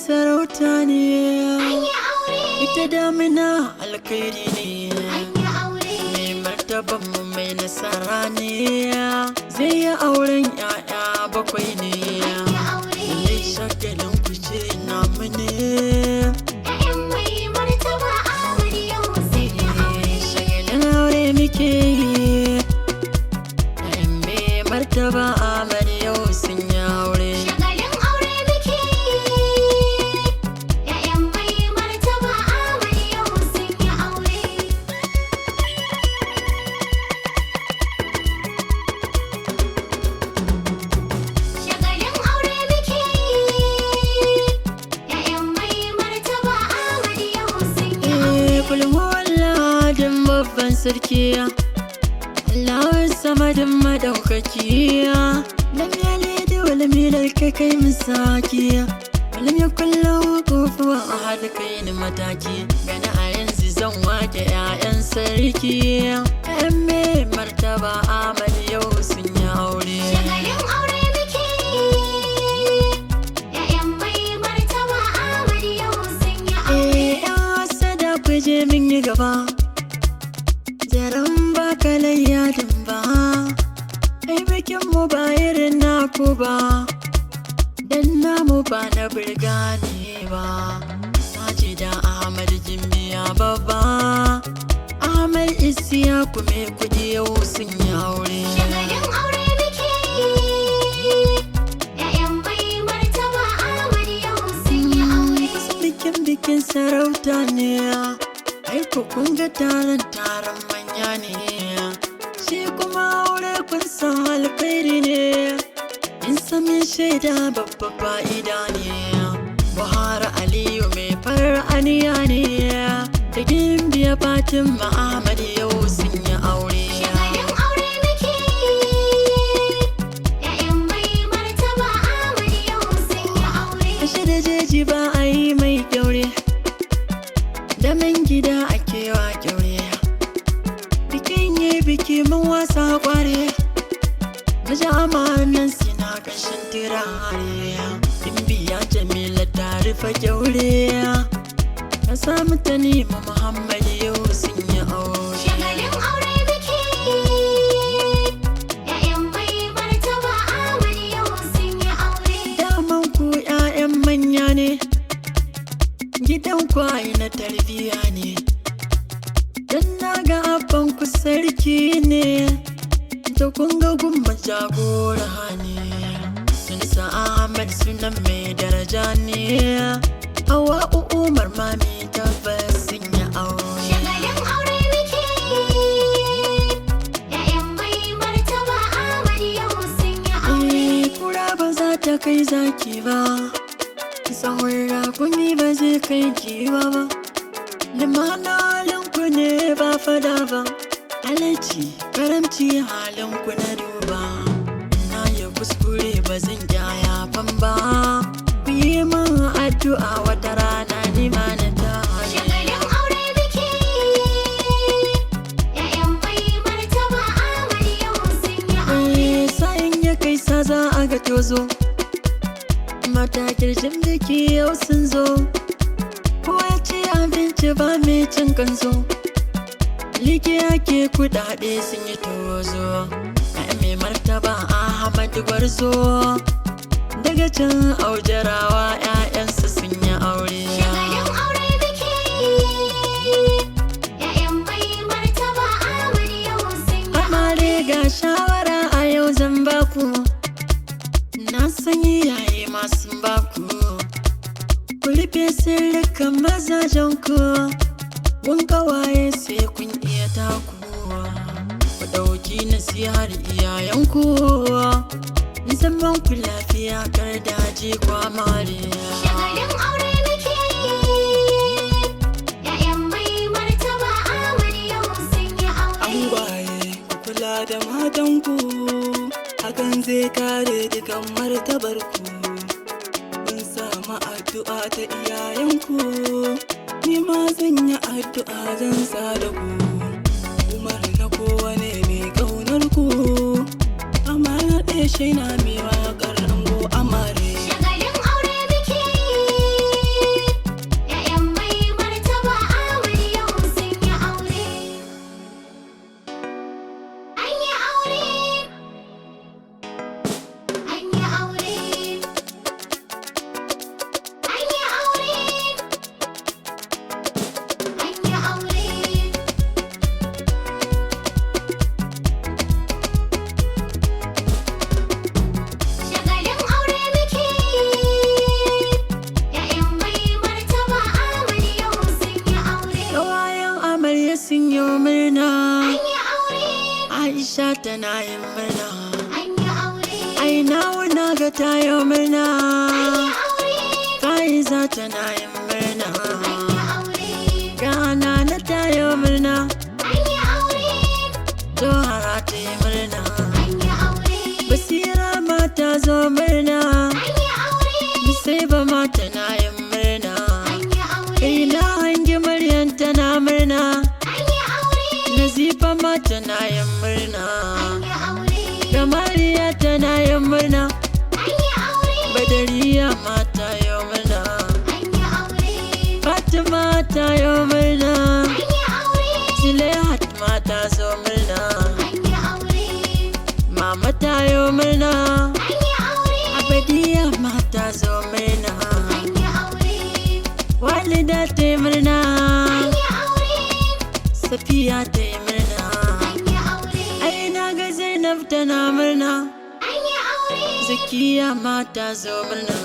sarauta ne, Anyi aure, ita damina alkhairi ne, anyi aure, mai martaban mu mai nasara ne, zai yi auren 'ya'ya bakwai ne, anyi aure. mai shagalin kuce namu ne. Ƴaƴan mai martaba Aure yau sun yi aure. Shagalin aure muke yi, ƴaƴan mai martaba Aure yau sun yi aure. Shagalin aure muke yi. Ƴaƴan mai martaba Aure yau sun yi aure. Shagalin aure muke yi. Ƴaƴan mai martaba Aure yau sun yi aure. Kulmu Allah'adin babban sarki, Allahun samadin madaukaki, lam yalid wa lam yulad kai misaki, wa lam yakul lahu kufuwan ahad kai ni mataki. Gani a yanzu zan wake 'ya'yan sarki, 'ya'yan mai martaba Ahmad yau sun yi aure. Shagalin aure muke yi. Ƴaƴan mai martaba Aure yau sun yi aure. 'Yan hasada ku je min yi gaba, jaran ba kalayyadin ba, ai bikin mu ba irin naku ba, dan namu ba na birga ne ba. Saji da Ahmad Jimbiya babba, Ahmad Isiyaku mai kudi yau sun yi aure. Shagalin aure muke yi. Ƴaƴan mai martaba Aure yau sun yi aure. Bikin sarauta ne, ai ku kun ga taron manya ne, shi kuma aure kun san alkhairi ne, in sami shaida babba fa'ida ne. Buhari Aliyu mai farar aniya ne, da Gimbiya Fatima Ahmad yau sun yi aure. Shagalin aure muke yi. Ƴaƴan mai martaba Aure yau sun yi aure. Ashe da jeji ba a yi mai kyaure, da man gida ake wa kyaure, bikin yi biki mun wasa kware, maja amanan sina ƙanshin turare, Gimbiya Jamila ta rufe kyaure, ka samu ta nema Muhammad yau sun yi aure. Shagalin aure muke yi. Ƴaƴan mai martaba Aure yau sun yi aure. Daman ku 'ya'yan manya ne, gidan kwaye na tarbiyya ne, dan na ga abban ku sarki ne, da kun ga gumma jagora ne, sun sa Ahmad sunan mai daraja ne, Hawa Umar mami tabbas sun yi aure. Shagalin aure muke yi. Ƴaƴan mai martaba Aure yau sun yi aure. Kura ba za ta kai zaki ba, tsawon rakumi ba zai kai giwa ba, limana halinku ne ba fada ba, halarci karamci halinku na duba, na yi kuskure ba zan gyaya ban ba, ku yi min addu'a wata rana ni ma na tare. Shagalin aure muke yi. Ƴaƴan mai martaba Aure yau sun yi aure. Sa'in ya kai sa za a ga tozo, mata kirjin biki yau sun zo, kowa ce abinci ba mai cin kanzo, liki ake kudade sun yi tozo, mai martaba Ahmad Gwarzo, daga can aujarawa 'ya'yansu sun yi aure. Shagalin aure muke yi. Ƴaƴan mai martaba Aure yau sun yi Amare ga shawara a yau zan baku, na san iyaye masu baku, ku rufe sirrikan mazajenku, kun kawaye sai kun iya taku, ku ɗauki nasihar iyayenku, zaman ku lafiya kar daji kwamare. Shagalin aure muke yi. Ƴaƴan mai martaba Aure yau sun yi aure. Angwaye ku kula da matanku, hakan zai kare dukan martabarku. Kun samu addu'a ta iyayenku, ni ma zan yi addu'a zan sa da ku. Umar na kowane mai ƙaunar ku, amana ɗaya Shaina mai waƙar ango amare. Shagalin aure muke yi. tana yin murna. An yi aure. Ai na ga tayo murna. An yi aure. Faiza tana yin murna. An yi aure. Gana na tayo murna. An yi aure. Johara ta yi murna. An yi aure. Basira ma ta zo murna. An yi aure. Musaiba ma tana yin murna. An yi aure. Kai na hangi Maryam tana murna. An yi aure. Nazifa ma tana yin murna. An yi aure. Gamariya tana yin murna. An yi aure. Badariya ma ta yi murna. An yi aure. Fatima ta yi murna. An yi aure. Zilehat ma ta zo murna. An yi aure. Mama ta yi murna. An yi aure. Abadiya ma ta zo murna. An yi aure. Walida ta yi murna. An yi aure. Safiya ta yi murna. An yi aure. Ai na ga Zainab tana murna. An yi aure. Zakiya ma ta zo murna.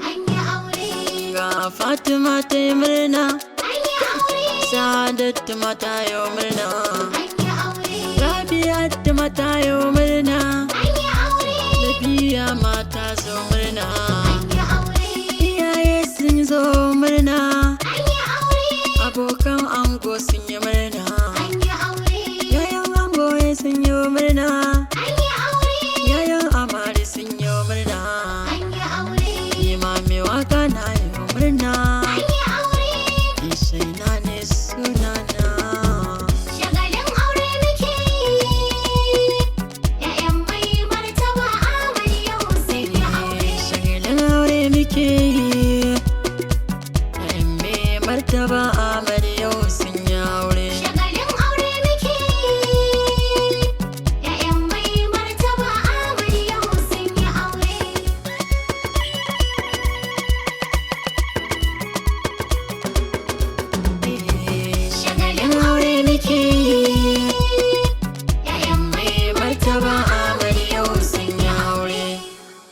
An yi aure. Ga Fatima ta yi murna. An yi aure. Sa'adatu ma ta yi murna. An yi aure. Rabi'atu ma ta yi murna. An yi aure. Labiya ma ta zo murna.